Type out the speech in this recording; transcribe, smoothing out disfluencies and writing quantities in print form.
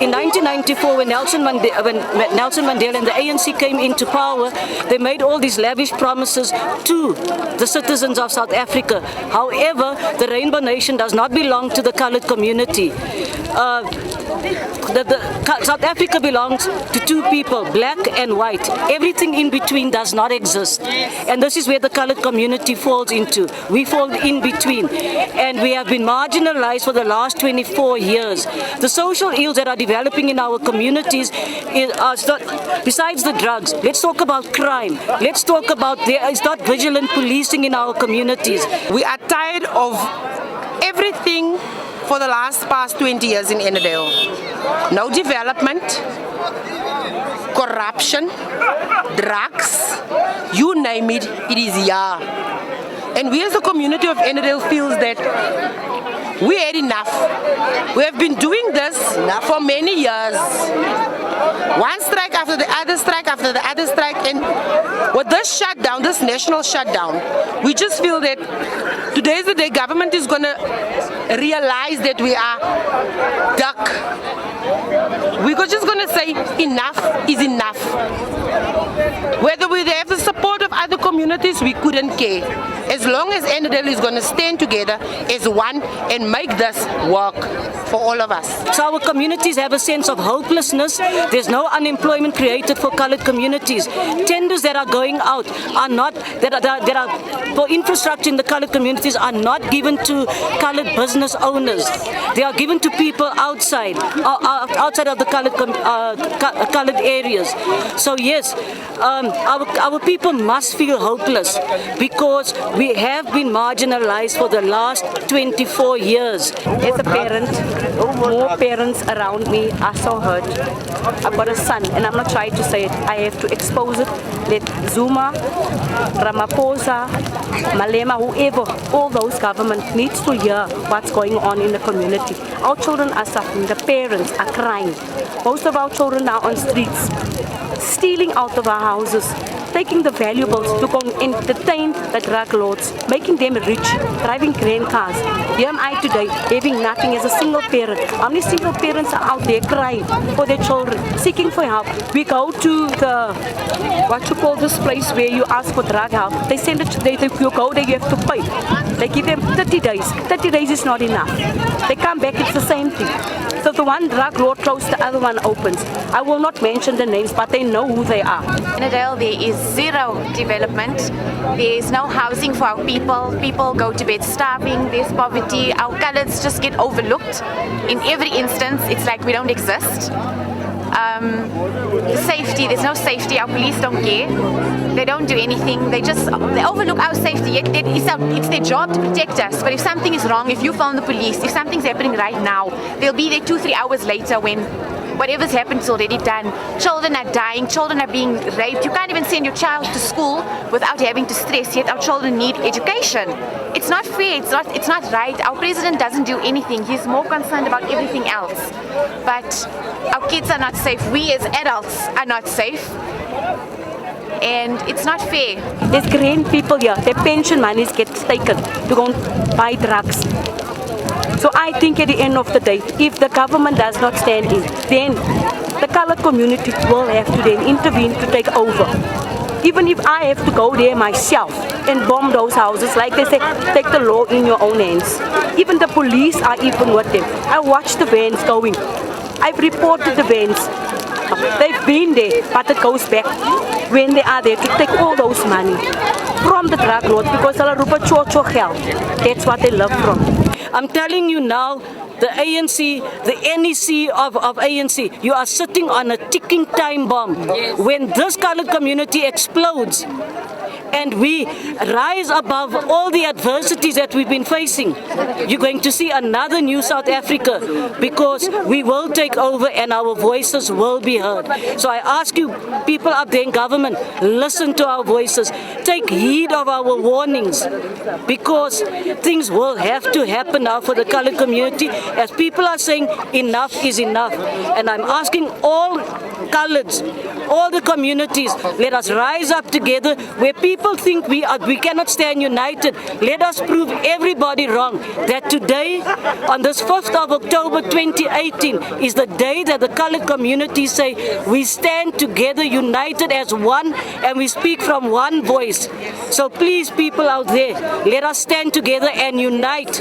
In 1994, when Nelson Mandela and the ANC came into power, they made all these lavish promises to the citizens of South Africa. However, the Rainbow Nation does not belong to the coloured community. South Africa belongs to two people, black and white. Everything in between does not exist. And this is where the coloured community falls into. We fall in between. And we have been marginalized for the last 24 years. The social ills that are developing in our communities besides the drugs. Let's talk about crime. Let's talk about there is not vigilant policing in our communities. We are tired of everything for the past 20 years in Ennerdale. No development, corruption, drugs, you name it, it is here. And we as a community of Ennerdale feels that we had enough. We have been doing this for many years. One strike after the other strike after the other strike, and with this shutdown, this national shutdown, we just feel that today is the day government is going to realize that we are duck. We're just going to say enough is enough. Whether we have the support of other communities, we couldn't care. As long as Ennerdale is going to stand together as one and make this work for all of us. So our communities have a sense of hopelessness. There's no unemployment created for coloured communities. Tenders that are going out are not, that are for infrastructure in the coloured communities are not given to coloured business owners. They are given to people outside of the coloured areas. So yes, our people must feel hopeless because we have been marginalized for the last 24 years. As a parent, more parents around me are so hurt. I've got a son, and I'm not trying to say it. I have to expose it. Let Zuma, Ramaphosa, Malema, whoever, all those government needs to hear what's going on in the community. Our children are suffering. The parents are crying. Most of our children are on streets, stealing out of our houses, taking the valuables to go and entertain the drug lords, making them rich, driving grand cars. Here am I today, having nothing as a single parent. How many single parents are out there crying for their children, seeking for help? We go to the, what you call this place where you ask for drug help. They send it, you go there, you have to pay. They give them 30 days. 30 days is not enough. They come back, it's the same thing. So the one drug lord closed, the other one opens. I will not mention the names, but they know who they are. In Ennerdale, there is zero development. There is no housing for our people. People go to bed starving. There's poverty. Our colours just get overlooked. In every instance, it's like we don't exist. Safety, there's no safety. Our police don't care. They don't do anything. They overlook our safety. Yet it's their job to protect us. But if something is wrong, if you phone the police, if something's happening right now, they'll be there 2-3 hours later when whatever's happened is already done. Children are dying. Children are being raped. You can't even send your child to school without having to stress. Yet our children need education. It's not fair. It's not right. Our president doesn't do anything. He's more concerned about everything else. But our kids are not safe. We as adults are not safe. And it's not fair. There's grand people here. Their pension monies get taken to go and buy drugs. So I think at the end of the day, if the government does not stand in, then the coloured community will have to then intervene to take over. Even if I have to go there myself and bomb those houses, like they say, take the law in your own hands. Even the police are even with them. I watch the vans going. I've reported the vans. They've been there, but it goes back when they are there to take all those money from the drug lords because they'll rupa cho geld. That's what they love from. I'm telling you now, the ANC, the NEC of ANC, you are sitting on a ticking time bomb. Yes. When this coloured community explodes and we rise above all the adversities that we've been facing, you're going to see another new South Africa because we will take over and our voices will be heard. So I ask you, people up there in government, listen to our voices. take heed of our warnings, because things will have to happen now for the colored community, as people are saying enough is enough. And I'm asking all coloreds, all the communities, let us rise up together. Where people think we cannot stand united, let us prove everybody wrong, that today, on this 5th of October 2018, is the day that the colored community say we stand together united as one, and we speak from one voice. So please, people out there, let us stand together and unite